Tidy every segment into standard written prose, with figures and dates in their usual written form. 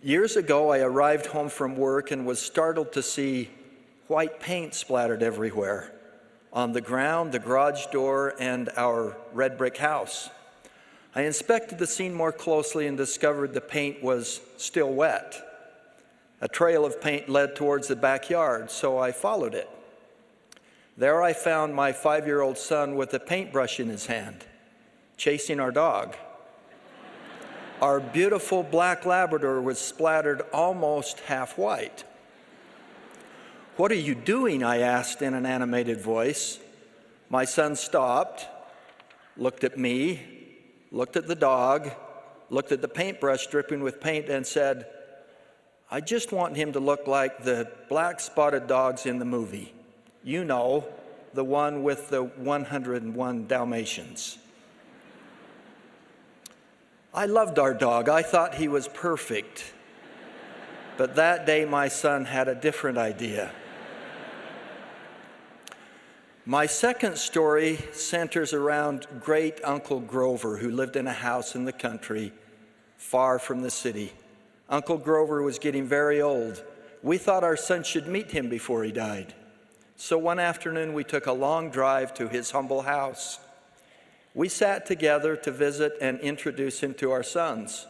Years ago, I arrived home from work and was startled to see white paint splattered everywhere on the ground, the garage door, and our red brick house. I inspected the scene more closely and discovered the paint was still wet. A trail of paint led towards the backyard, so I followed it. There I found my 5-year-old son with a paintbrush in his hand, chasing our dog. Our beautiful black Labrador was splattered almost half white. "What are you doing?" I asked in an animated voice. My son stopped, looked at me, looked at the dog, looked at the paintbrush dripping with paint, and said, "I just want him to look like the black spotted dogs in the movie. You know, the one with the 101 Dalmatians." I loved our dog. I thought he was perfect. But that day, my son had a different idea. My second story centers around great Uncle Grover, who lived in a house in the country, far from the city. Uncle Grover was getting very old. We thought our son should meet him before he died. So one afternoon, we took a long drive to his humble house. We sat together to visit and introduce him to our sons.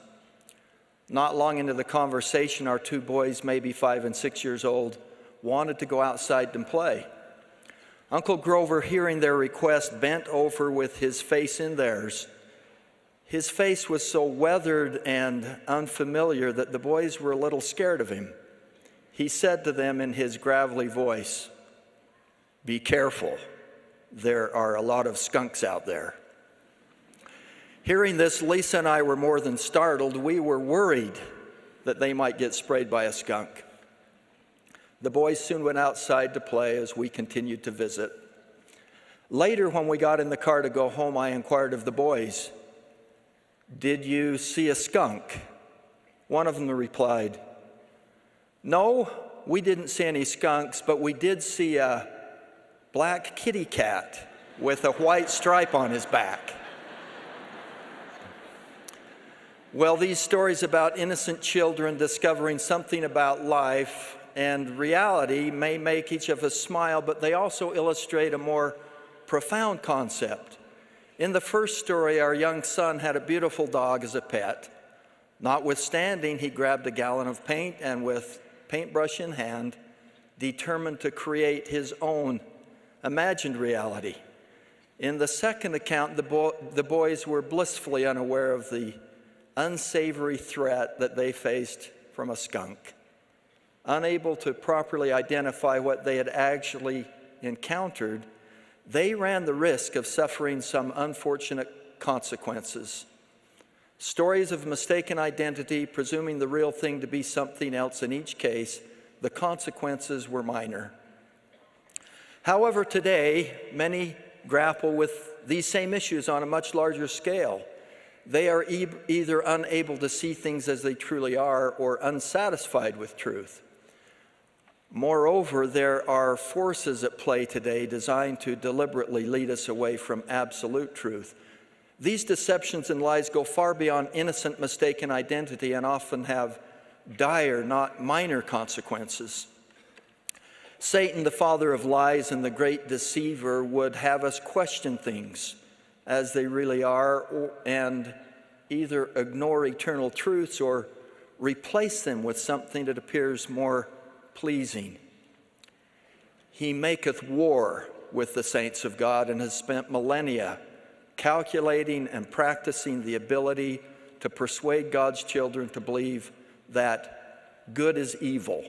Not long into the conversation, our 2 boys, maybe 5 and 6 years old, wanted to go outside and play. Uncle Grover, hearing their request, bent over with his face in theirs. His face was so weathered and unfamiliar that the boys were a little scared of him. He said to them in his gravelly voice, "Be careful. There are a lot of skunks out there." Hearing this, Lisa and I were more than startled. We were worried that they might get sprayed by a skunk. The boys soon went outside to play as we continued to visit. Later, when we got in the car to go home, I inquired of the boys, "Did you see a skunk?" One of them replied, "No, we didn't see any skunks, but we did see a black kitty cat with a white stripe on his back." Well, these stories about innocent children discovering something about life and reality may make each of us smile, but they also illustrate a more profound concept. In the first story, our young son had a beautiful dog as a pet. Notwithstanding, he grabbed a gallon of paint and with paintbrush in hand, determined to create his own imagined reality. In the second account, the boys were blissfully unaware of the unsavory threat that they faced from a skunk. Unable to properly identify what they had actually encountered, they ran the risk of suffering some unfortunate consequences. Stories of mistaken identity, presuming the real thing to be something else in each case, the consequences were minor. However, today, many grapple with these same issues on a much larger scale. They are either unable to see things as they truly are or unsatisfied with truth. Moreover, there are forces at play today designed to deliberately lead us away from absolute truth. These deceptions and lies go far beyond innocent mistaken identity and often have dire, not minor consequences. Satan, the father of lies and the great deceiver, would have us question things as they really are, and either ignore eternal truths or replace them with something that appears more pleasing. He maketh war with the saints of God and has spent millennia calculating and practicing the ability to persuade God's children to believe that good is evil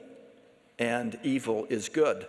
and evil is good.